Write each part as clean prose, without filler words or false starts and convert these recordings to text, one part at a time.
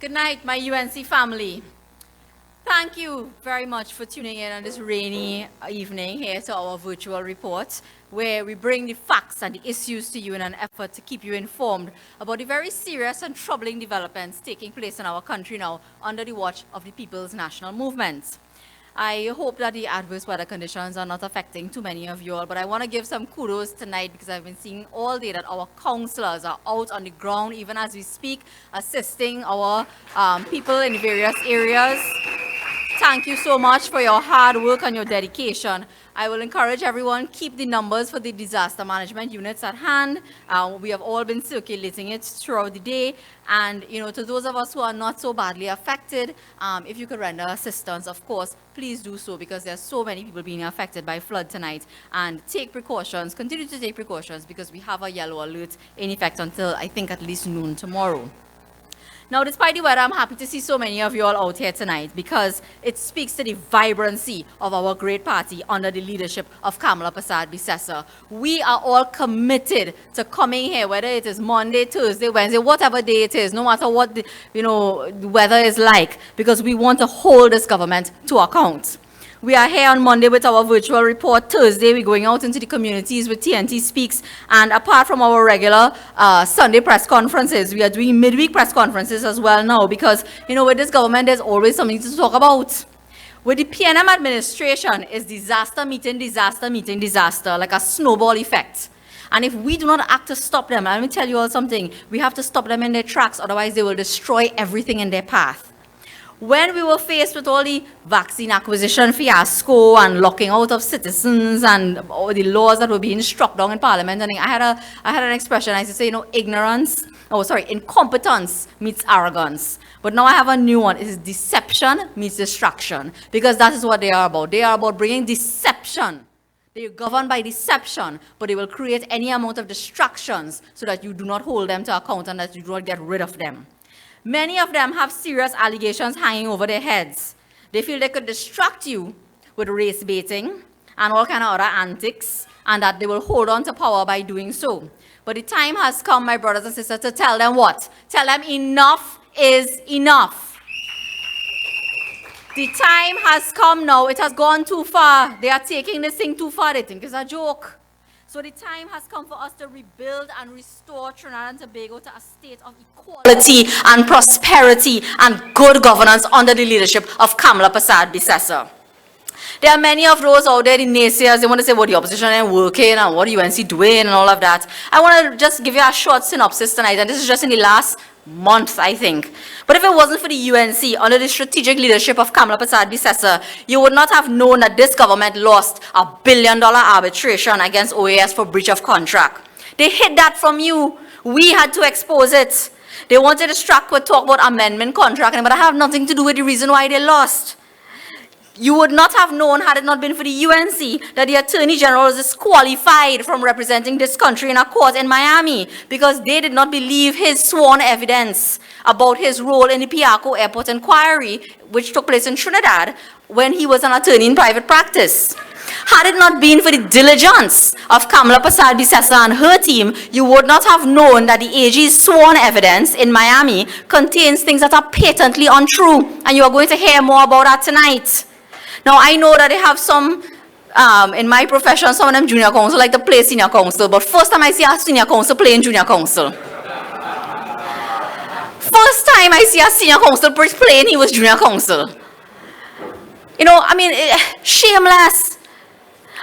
Good night, my UNC family. Thank you very much for tuning in on this rainy evening here to our virtual report, where we bring the facts and the issues to you in an effort to keep you informed about the very serious and troubling developments taking place in our country now under the watch of the People's National Movement. I hope that the adverse weather conditions are not affecting too many of you all, but I want to give some kudos tonight because I've been seeing all day that our counselors are out on the ground, even as we speak, assisting our people in various areas. Thank you so much for your hard work and your dedication. I will encourage everyone, keep the numbers for the disaster management units at hand. We have all been circulating it throughout the day. And, to those of us who are not so badly affected, if you could render assistance, of course, please do so, because there are so many people being affected by flood tonight. And take precautions, continue to take precautions, because we have a yellow alert in effect until, I think, at least noon tomorrow. Now, despite the weather, I'm happy to see so many of you all out here tonight because it speaks to the vibrancy of our great party under the leadership of Kamala Persad-Bissessar. We are all committed to coming here, whether it is Monday, Thursday, Wednesday, whatever day it is, no matter what the weather is like, because we want to hold this government to account. We are here on Monday with our virtual report. Thursday, we're going out into the communities with TNT Speaks. And apart from our regular Sunday press conferences, we are doing midweek press conferences as well now because, with this government, there's always something to talk about. With the PNM administration, it's disaster meeting, disaster, like a snowball effect. And if we do not act to stop them, let me tell you all something, we have to stop them in their tracks, otherwise they will destroy everything in their path. When we were faced with all the vaccine acquisition fiasco and locking out of citizens and all the laws that were being struck down in Parliament, and I had an expression, I used to say, incompetence meets arrogance. But now I have a new one. It is deception meets distraction, because that is what they are about. They are about bringing deception. They are governed by deception, but they will create any amount of distractions so that you do not hold them to account and that you do not get rid of them. Many of them have serious allegations hanging over their heads. They feel they could distract you with race baiting and all kind of other antics, and that they will hold on to power by doing so. But the time has come, my brothers and sisters, to tell them what? Tell them enough is enough. The time has come now. It has gone too far. They are taking this thing too far. They think it's a joke. So the time has come for us to rebuild and restore Trinidad and Tobago to a state of equality and prosperity and good governance under the leadership of Kamala Persad-Bissessar. There are many of those out there, the naysayers, they want to say what the opposition is working and what the UNC doing and all of that. I want to just give you a short synopsis tonight, and this is just in the last month, I think. But if it wasn't for the UNC, under the strategic leadership of Kamala Persad-Bissessar, you would not have known that this government lost a $1 billion arbitration against OAS for breach of contract. They hid that from you. We had to expose it. They wanted to distract with talk about amendment contract, but I have nothing to do with the reason why they lost. You would not have known, had it not been for the UNC, that the Attorney General is disqualified from representing this country in a court in Miami because they did not believe his sworn evidence about his role in the Piarco Airport inquiry, which took place in Trinidad when he was an attorney in private practice. Had it not been for the diligence of Kamala Persad-Bissessar and her team, you would not have known that the AG's sworn evidence in Miami contains things that are patently untrue, and you are going to hear more about that tonight. Now, I know that they have some, in my profession, some of them junior counsel like to play senior counsel, but first time I see a senior counsel playing junior counsel. First time I see a senior counsel playing, he was junior counsel. Shameless.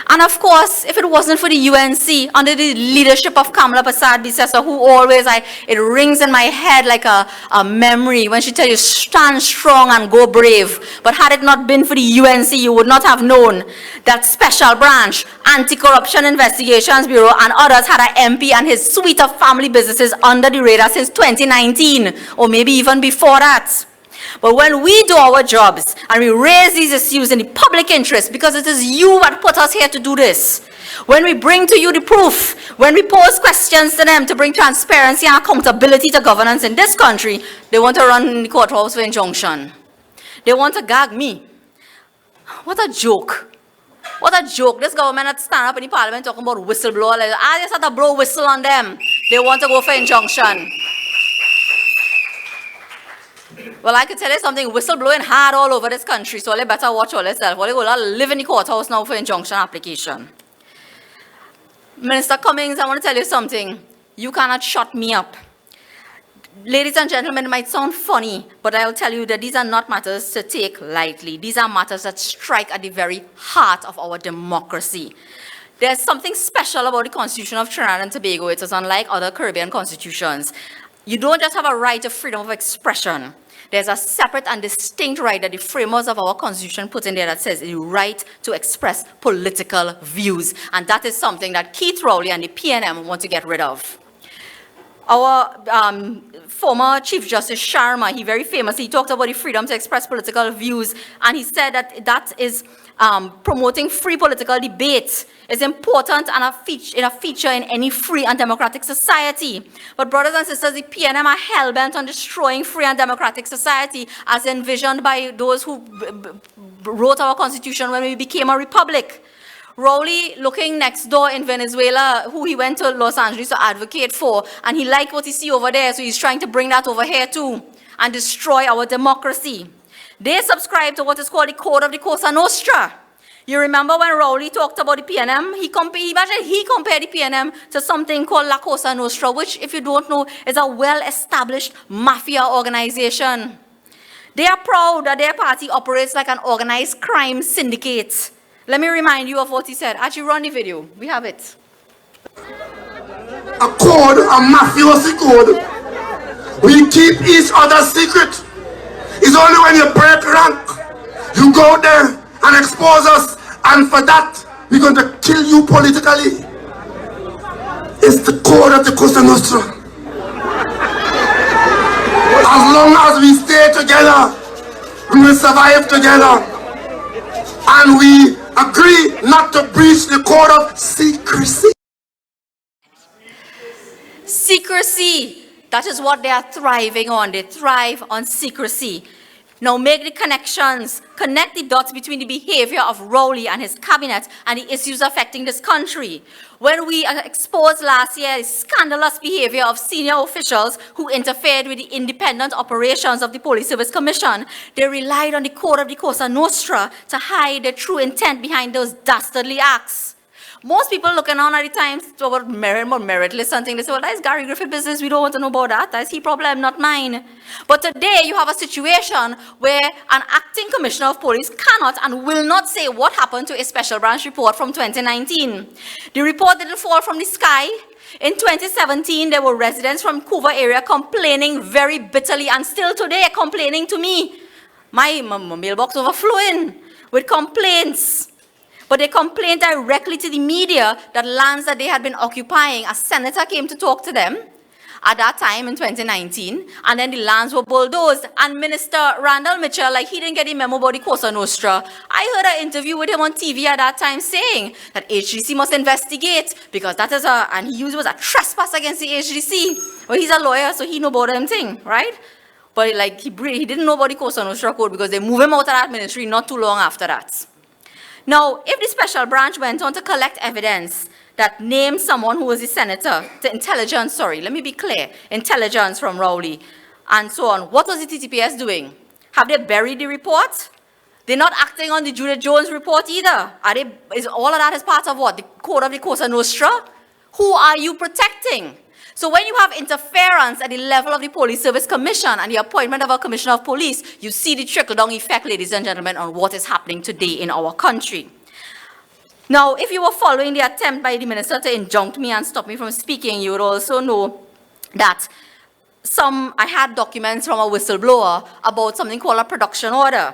And of course, if it wasn't for the UNC, under the leadership of Kamala Persad-Bissessar, who always, it rings in my head like a memory when she tells you, stand strong and go brave. But had it not been for the UNC, you would not have known that Special Branch, Anti-Corruption Investigations Bureau, and others had an MP and his suite of family businesses under the radar since 2019, or maybe even before that. But when we do our jobs and we raise these issues in the public interest, because it is you that put us here to do this, when we bring to you the proof, when we pose questions to them to bring transparency and accountability to governance in this country, they want to run the courthouse for injunction. They want to gag me. What a joke. What a joke. This government had stand up in the parliament talking about whistleblower. I just had to blow whistle on them. They want to go for injunction. Well, I could tell you something, whistleblowing hard all over this country, so you better watch all yourself. Or you go live in the courthouse now for injunction application. Minister Cummings, I want to tell you something. You cannot shut me up. Ladies and gentlemen, it might sound funny, but I'll tell you that these are not matters to take lightly. These are matters that strike at the very heart of our democracy. There's something special about the Constitution of Trinidad and Tobago. It is unlike other Caribbean constitutions. You don't just have a right of freedom of expression. There's a separate and distinct right that the framers of our Constitution put in there that says the right to express political views. And that is something that Keith Rowley and the PNM want to get rid of. Our former Chief Justice Sharma, he very famously talked about the freedom to express political views, and he said that that is promoting free political debate is important and a feature in any free and democratic society. But brothers and sisters, the PNM are hell-bent on destroying free and democratic society as envisioned by those who wrote our Constitution when we became a republic. Rowley, looking next door in Venezuela, who he went to Los Angeles to advocate for, and he liked what he see over there, so he's trying to bring that over here too and destroy our democracy. They subscribe to what is called the Code of the Cosa Nostra. You remember when Rowley talked about the PNM, he compared the PNM to something called La Cosa Nostra, which, if you don't know, is a well-established mafia organization. They are proud that their party operates like an organized crime syndicate. Let me remind you of what he said. Actually, run the video. We have it. A code, a mafiosi code. We keep each other's secret. It's only when you break rank, you go there and expose us, and for that, we're going to kill you politically. It's the code of the Cosa Nostra. As long as we stay together, we will survive together. And we agree not to breach the code of secrecy. Secrecy. That is what they are thriving on. They thrive on secrecy. Now make the connections, connect the dots between the behavior of Rowley and his cabinet and the issues affecting this country. When we exposed last year the scandalous behavior of senior officials who interfered with the independent operations of the Police Service Commission, they relied on the Code of the Cosa Nostra to hide the true intent behind those dastardly acts. Most people looking on at the times about meritless something, they say, well, that's Gary Griffith business, we don't want to know about that, that's his problem, not mine. But today you have a situation where an acting commissioner of police cannot and will not say what happened to a special branch report from 2019. The report didn't fall from the sky. In 2017, there were residents from Couva area complaining very bitterly, and still today complaining to me. My mailbox overflowing with complaints. But they complained directly to the media that lands that they had been occupying, a senator came to talk to them at that time in 2019, and then the lands were bulldozed. And Minister Randall Mitchell, like he didn't get a memo about the Cosa Nostra. I heard an interview with him on TV at that time saying that HDC must investigate because that is and he used it was a trespass against the HDC. Well, he's a lawyer, so he know about them thing, right? But like he didn't know about the Cosa Nostra code because they moved him out of that ministry not too long after that. Now, if the special branch went on to collect evidence that named someone who was a senator, the intelligence, let me be clear, intelligence from Rowley, and so on, what was the TTPS doing? Have they buried the report? They're not acting on the Judith Jones report either. Is all of that is part of what? The Code of the Cosa Nostra? Who are you protecting? So when you have interference at the level of the Police Service Commission and the appointment of a Commissioner of Police, you see the trickle-down effect, ladies and gentlemen, on what is happening today in our country. Now, if you were following the attempt by the minister to injunct me and stop me from speaking, you would also know that I had documents from a whistleblower about something called a production order.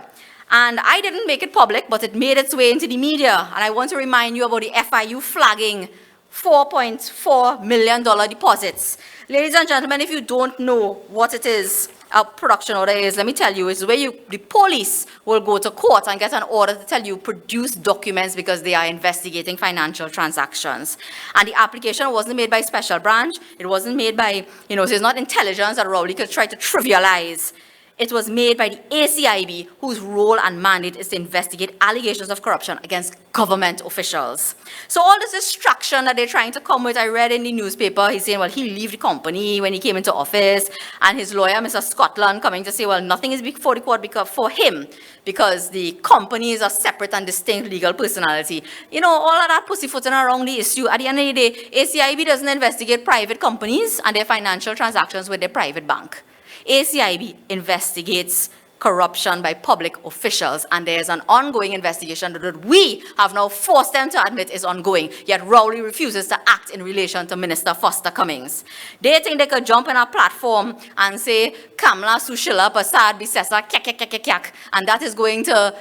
And I didn't make it public, but it made its way into the media. And I want to remind you about the FIU flagging $4.4 million deposits. Ladies and gentlemen, if you don't know what it is, a production order is, let me tell you, it's where the police will go to court and get an order to tell you produce documents because they are investigating financial transactions. And the application wasn't made by special branch. It wasn't made by, so it's not intelligence that Rowley could try to trivialize. it was made by the ACIB, whose role and mandate is to investigate allegations of corruption against government officials. So all this distraction that they're trying to come with, I read in the newspaper, he's saying, well, he left the company when he came into office, and his lawyer, Mr. Scotland, coming to say, well, nothing is before the court for him, because the company is a separate and distinct legal personality. You know, all of that pussyfooting around the issue. At the end of the day, ACIB doesn't investigate private companies and their financial transactions with their private bank. ACIB investigates corruption by public officials, and there's an ongoing investigation that we have now forced them to admit is ongoing, yet Rowley refuses to act in relation to Minister Foster Cummings. They think they could jump on a platform and say, Kamla, Sushila, Prasad, Bisesa, kyak, and that is going to,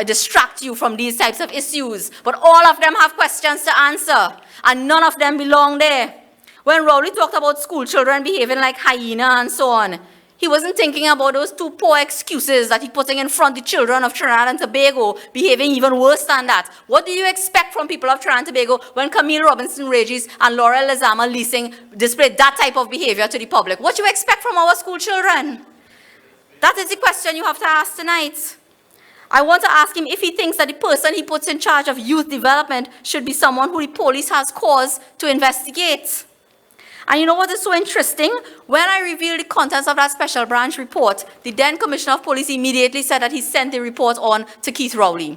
distract you from these types of issues. But all of them have questions to answer, and none of them belong there. When Rowley talked about school children behaving like hyena and so on, he wasn't thinking about those two poor excuses that he's putting in front of the children of Trinidad and Tobago, behaving even worse than that. What do you expect from people of Trinidad and Tobago when Camille Robinson Regis and Laurel Lezama Leasing display that type of behavior to the public? What do you expect from our school children? That is the question you have to ask tonight. I want to ask him if he thinks that the person he puts in charge of youth development should be someone who the police has cause to investigate. And you know what is so interesting? When I revealed the contents of that special branch report, the then Commissioner of Police immediately said that he sent the report on to Keith Rowley.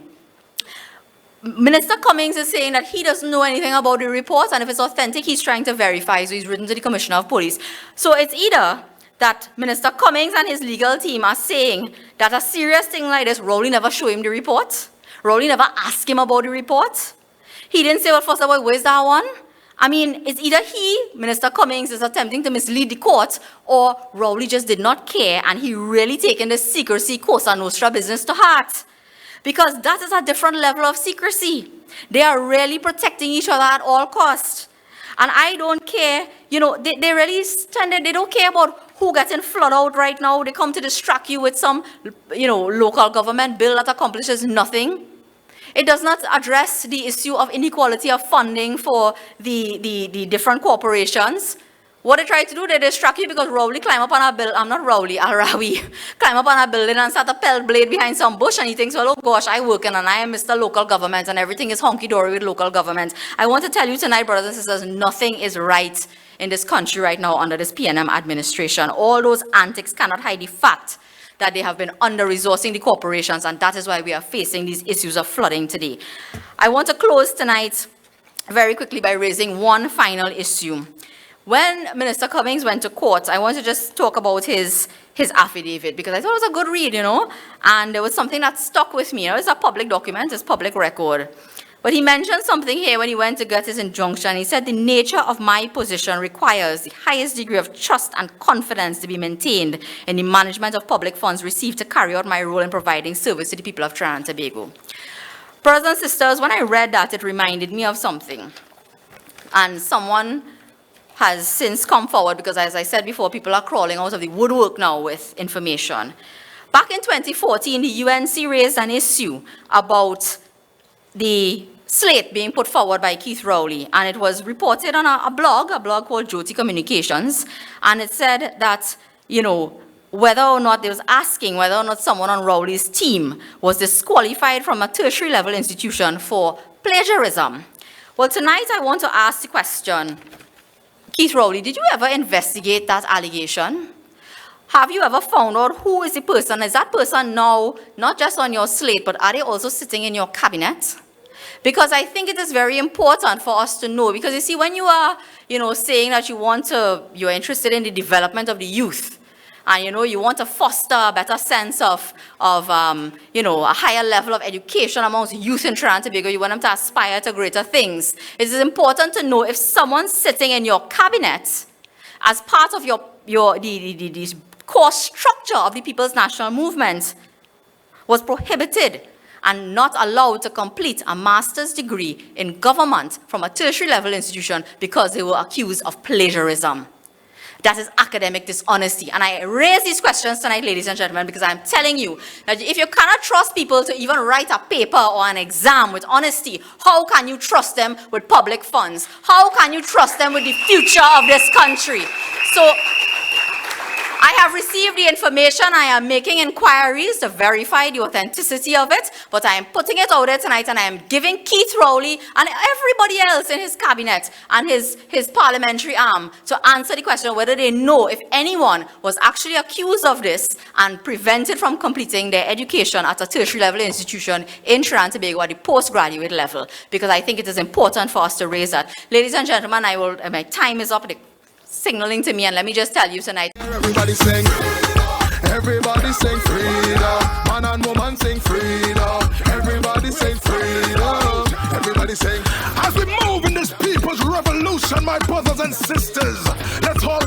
Minister Cummings is saying that he doesn't know anything about the report, and if it's authentic, he's trying to verify, so he's written to the Commissioner of Police. So it's either that Minister Cummings and his legal team are saying that a serious thing like this, Rowley never showed him the report, Rowley never asked him about the report. He didn't say, well, first of all, where's that one? I mean, it's either he, Minister Cummings, is attempting to mislead the court, or Rowley just did not care, and he really taken the secrecy Cosa Nostra business to heart. Because that is a different level of secrecy. They are really protecting each other at all costs. And I don't care, they really they don't care about who gets in flood out right now. They come to distract you with some, local government bill that accomplishes nothing. It does not address the issue of inequality of funding for the different corporations. What they try to do, they distract you because Rowley climb up on a building, Arawi, climb up on a building and start a pelt blade behind some bush, and he thinks, well, oh gosh, I work and I am Mr. Local Government and everything is honky-dory with local government. I want to tell you tonight, brothers and sisters, nothing is right in this country right now under this PNM administration. All those antics cannot hide the fact that they have been under-resourcing the corporations, and that is why we are facing these issues of flooding today. I want to close tonight very quickly by raising one final issue. When Minister Cummings went to court, I want to just talk about his affidavit, because I thought it was a good read, and there was something that stuck with me. It's a public document, it's public record. But he mentioned something here when he went to get his injunction. He said, the nature of my position requires the highest degree of trust and confidence to be maintained in the management of public funds received to carry out my role in providing service to the people of Trinidad and Tobago. Brothers and sisters, when I read that, it reminded me of something. And someone has since come forward, because as I said before, people are crawling out of the woodwork now with information. Back in 2014, the UNC raised an issue about the slate being put forward by Keith Rowley, and it was reported on a blog called Jyoti Communications, and it said that, whether or not they was asking whether or not someone on Rowley's team was disqualified from a tertiary level institution for plagiarism. Well, tonight I want to ask the question, Keith Rowley, did you ever investigate that allegation? Have you ever found out who is the person? Is that person now not just on your slate, but are they also sitting in your cabinet? Because I think it is very important for us to know, because you see, when you are, saying that you're interested in the development of the youth, and you want to foster a better sense of a higher level of education amongst youth in Trinidad and Tobago, you want them to aspire to greater things. It is important to know if someone sitting in your cabinet as part of the core structure of the People's National Movement was prohibited and not allowed to complete a master's degree in government from a tertiary level institution because they were accused of plagiarism. That is academic dishonesty. And I raise these questions tonight, ladies and gentlemen, because I'm telling you that if you cannot trust people to even write a paper or an exam with honesty, how can you trust them with public funds? How can you trust them with the future of this country? So I have received the information. I am making inquiries to verify the authenticity of it, but I am putting it out there tonight, and I am giving Keith Rowley and everybody else in his cabinet and his parliamentary arm to answer the question of whether they know if anyone was actually accused of this and prevented from completing their education at a tertiary level institution in Trinidad and Tobago at the postgraduate level, because I think it is important for us to raise that. Ladies and gentlemen, my time is up. They're signaling to me, and let me just tell you tonight. Everybody sing freedom. Man and woman sing freedom. Everybody sing freedom. Everybody sing. As we move in this people's revolution, my brothers and sisters, let's all